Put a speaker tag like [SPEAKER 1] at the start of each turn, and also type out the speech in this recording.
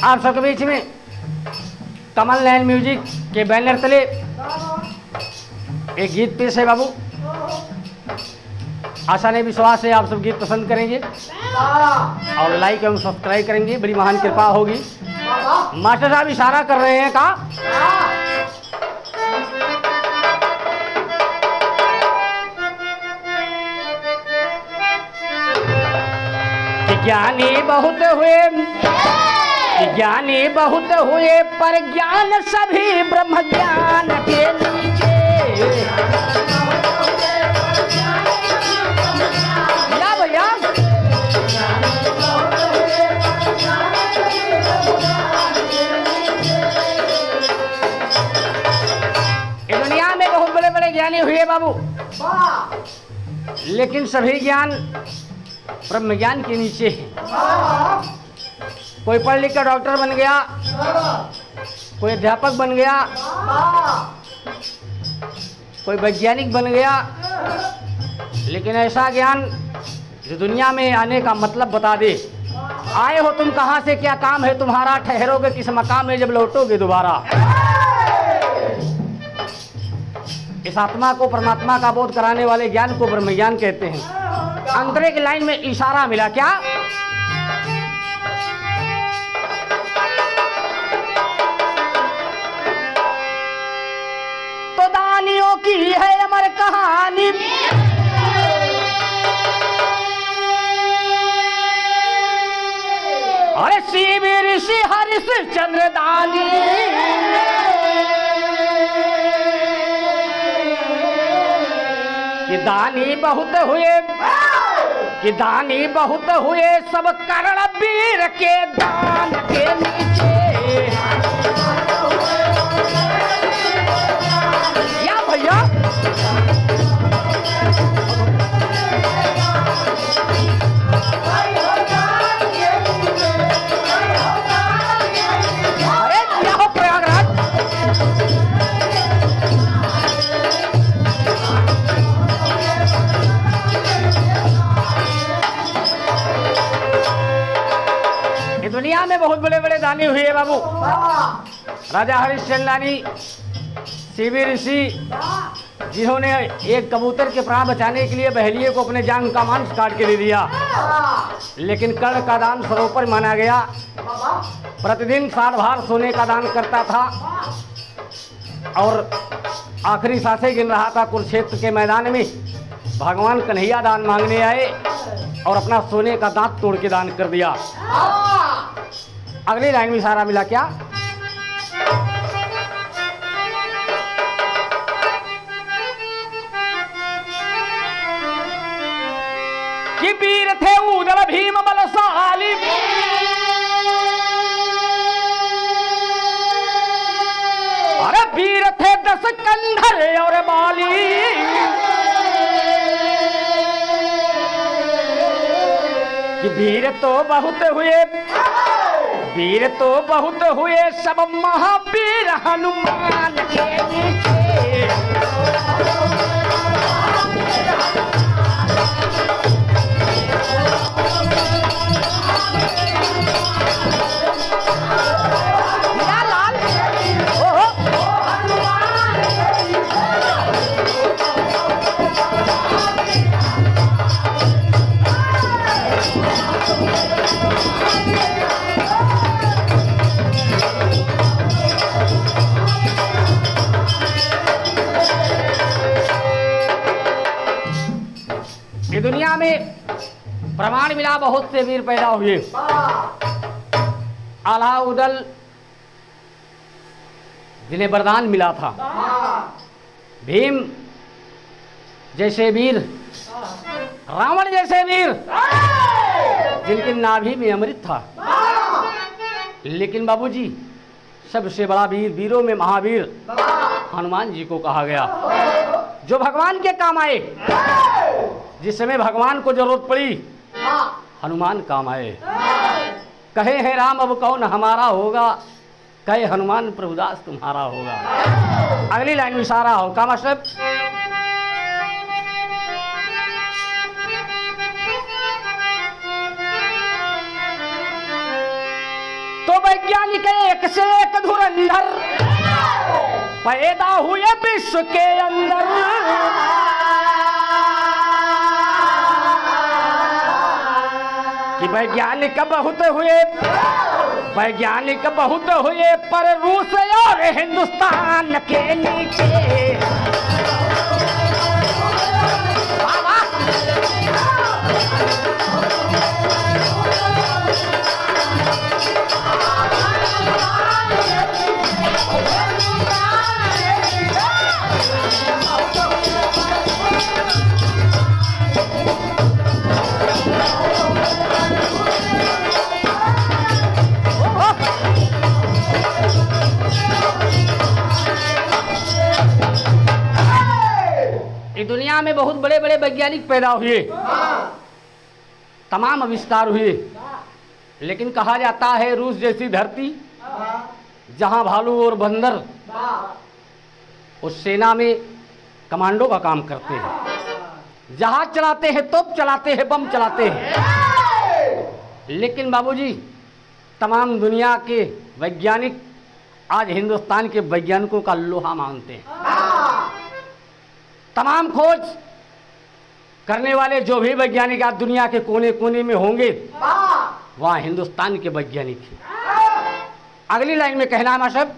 [SPEAKER 1] आप सबके बीच में कमल नयन म्यूजिक के बैनर तले एक गीत पेश है बाबू। आशा ने विश्वास है आप सब गीत पसंद करेंगे और लाइक एवं सब्सक्राइब करेंगे, बड़ी महान कृपा होगी। मास्टर साहब इशारा कर रहे हैं का ज्ञानी बहुत हुए, ज्ञानी बहुत हुए पर ज्ञान सभी ब्रह्म ज्ञान के नीचे। या भैया इस दुनिया में बहुत बड़े बड़े ज्ञानी हुए बाबू, लेकिन सभी ज्ञान ब्रह्म ज्ञान के नीचे है। कोई पढ़ लिख कर डॉक्टर बन गया, कोई अध्यापक बन गया, कोई वैज्ञानिक बन गया, लेकिन ऐसा ज्ञान जो दुनिया में आने का मतलब बता दे। आए हो तुम कहाँ से, क्या काम है तुम्हारा, ठहरोगे किस मकाम में, जब लौटोगे दोबारा। इस आत्मा को परमात्मा का बोध कराने वाले ज्ञान को ब्रह्म ज्ञान कहते हैं। अंतरे की लाइन में इशारा मिला क्या, तो दानियों की है अमर कहानी, अरे शिव ऋषि हरिश्चंद्र दानी। कि दानी बहुत हुए, कि दानी बहुत हुए सब कर्ण वीर के दान के नीचे। या भैया अरे क्या हो प्रयागराज। दुनिया में बहुत बड़े बड़े दानी हुए बाबू। राजा हरिश्चंद्रानी, शिव ऋषि, जिन्होंने एक कबूतर के प्राण बचाने के लिए बहेलिए को अपने जांग का मांस काट के दे दिया, लेकिन कर्ण का दान सर्वोपरि माना गया। प्रतिदिन 60 भार सोने का दान करता था और आखिरी सांसें गिन रहा था। कुरुक्षेत्र के मैदान में भगवान कन्हैया दान मांगने आए और अपना सोने का दांत तोड़ के दान कर दिया। अगली लाइन में इशारा मिला क्या, कि वीर थे उदल भीम बलशाली, अरे वीर थे 10 कंधर और बाली। कि वीर तो बहुत हुए, वीर तो बहुत हुए सब महावीर हनुमान के नीचे। लाल ओहो दुनिया में प्रमाण मिला, बहुत से वीर पैदा हुए। आल्हा उदल जिन्हें वरदान मिला था, भीम जैसे वीर, रावण जैसे वीर जिनकी नाभि में अमृत था। लेकिन बाबूजी सबसे बड़ा वीर, वीरों में महावीर हनुमान जी को कहा गया, जो भगवान के काम आए। जिस समय भगवान को जरूरत पड़ी हनुमान काम आए। कहे हैं राम अब कौन हमारा होगा, कहे हनुमान प्रभुदास तुम्हारा होगा। अगली लाइन में इशारा हो का मतलब, वैज्ञानिक एक से एक धुरंधर पैदा हुए विश्व के अंदर। कि वैज्ञानिक बहुत हुए पर रूस और हिंदुस्तान के नीचे। दुनिया में बहुत बड़े बड़े वैज्ञानिक पैदा हुए, तमाम आविष्कार हुए, लेकिन कहा जाता है रूस जैसी धरती जहां भालू और बंदर उस सेना में कमांडो का काम करते हैं, जहाज चलाते हैं, तोप चलाते हैं, बम चलाते हैं। लेकिन बाबूजी तमाम दुनिया के वैज्ञानिक आज हिंदुस्तान के वैज्ञानिकों का लोहा मानते हैं। तमाम खोज करने वाले जो भी वैज्ञानिक आज दुनिया के कोने कोने में होंगे वहाँ हिंदुस्तान के वैज्ञानिक हैं। अगली लाइन में कहना है माशब,